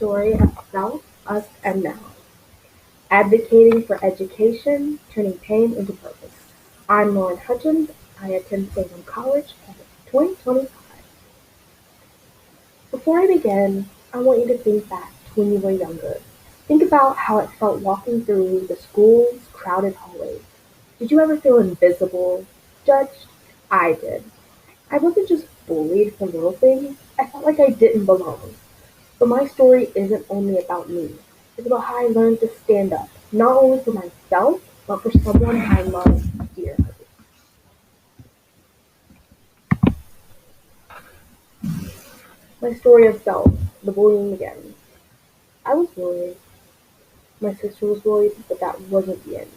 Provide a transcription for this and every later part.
story of self, us, and now, advocating for education, turning pain into purpose. I'm Lauren Hutchins. I attend Salem College as of 2025. Before I begin, I want you to think back to when you were younger. Think about how it felt walking through the school's crowded hallways. Did you ever feel invisible, judged? I did. I wasn't just bullied for little things, I felt like I didn't belong. But my story isn't only about me. It's about how I learned to stand up, not only for myself, but for someone I love dearly. My story of self, the bullying again. I was worried. My sister was worried, but that wasn't the end.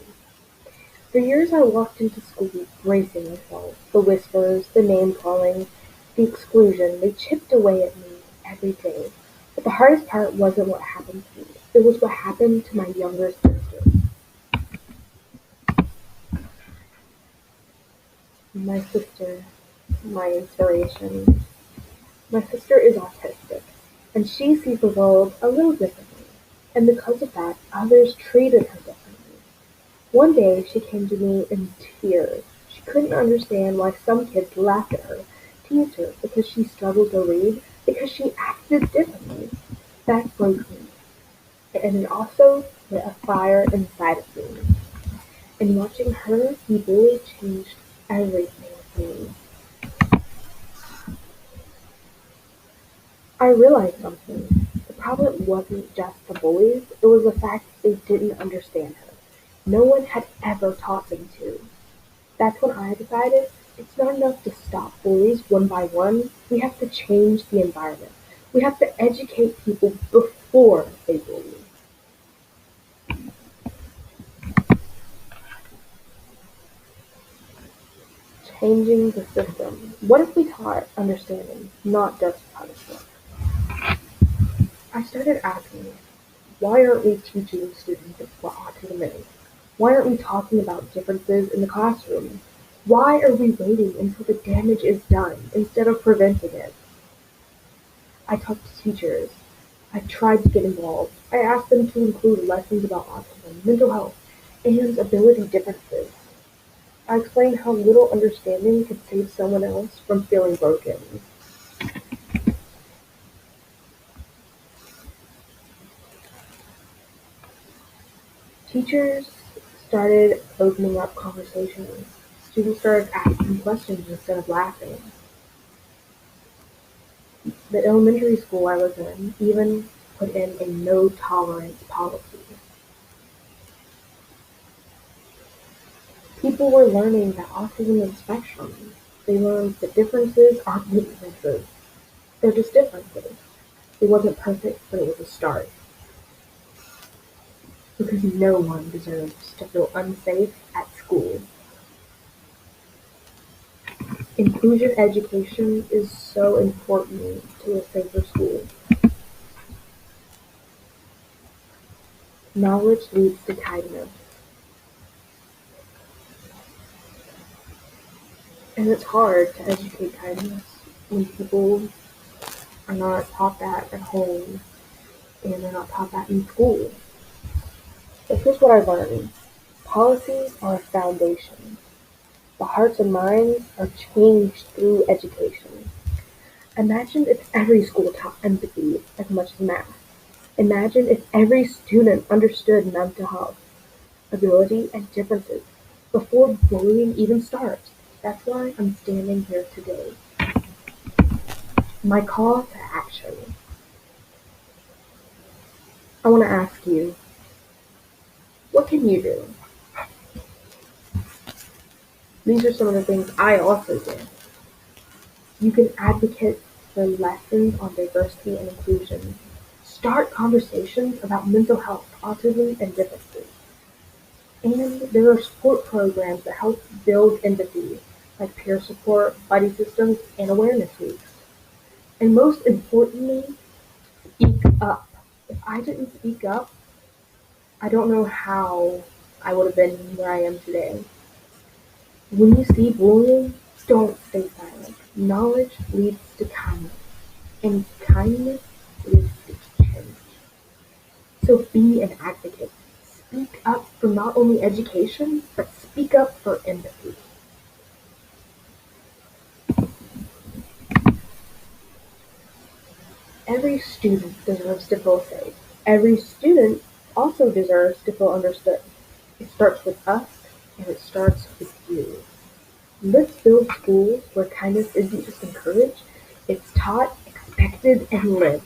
For years I walked into school bracing myself. The whispers, the name calling, the exclusion, they chipped away at me every day. But the hardest part wasn't what happened to me. It was what happened to my younger sister. My sister, my inspiration. My sister is autistic, and she sees the world a little differently. And because of that, others treated her differently. One day she came to me in tears. She couldn't understand why some kids laughed at her, teased her because she struggled to read, because she acted differently. That broke me. And it also lit a fire inside of me. And watching her be bullied changed everything for me. I realized something. The problem wasn't just the bullies, it was the fact they didn't understand her. No one had ever taught them to. That's when I decided it's not enough to stop bullies one by one. We have to change the environment. We have to educate people before they bully. Changing the system. What if we taught understanding, not just punishment? I started asking, why aren't we teaching students what autism is? Why aren't we talking about differences in the classroom? Why are we waiting until the damage is done instead of preventing it? I talked to teachers. I tried to get involved. I asked them to include lessons about autism, mental health, and ability differences. I explained how little understanding could save someone else from feeling broken. Teachers started opening up conversations. Students started asking questions instead of laughing. The elementary school I was in even put in a no tolerance policy. People were learning that autism is a spectrum. They learned that differences aren't weaknesses. They're just differences. It wasn't perfect, but it was a start. Because no one deserves to feel unsafe at school. Inclusion education is so important to a safer school. Knowledge leads to kindness. And it's hard to educate kindness when people are not taught that at home and they're not taught that in school. But here's what I learned. Policies are a foundation. The hearts and minds are changed through education. Imagine if every school taught empathy as much as math. Imagine if every student understood mental health, ability, and differences before bullying even starts. That's why I'm standing here today. My call to action. I want to ask you, what can you do? These are some of the things I also did. You can advocate for lessons on diversity and inclusion. Start conversations about mental health, autism, and differences. And there are support programs that help build empathy, like peer support, buddy systems, and awareness weeks. And most importantly, speak up. If I didn't speak up, I don't know how I would have been where I am today. When you see bullying, don't stay silent. Knowledge leads to kindness, and kindness leads to change. So be an advocate. Speak up for not only education, but speak up for empathy. Every student deserves to feel safe. Every student also deserves to feel understood. It starts with us, and it starts with you. Let's build schools where kindness isn't just encouraged, it's taught, expected, and lived.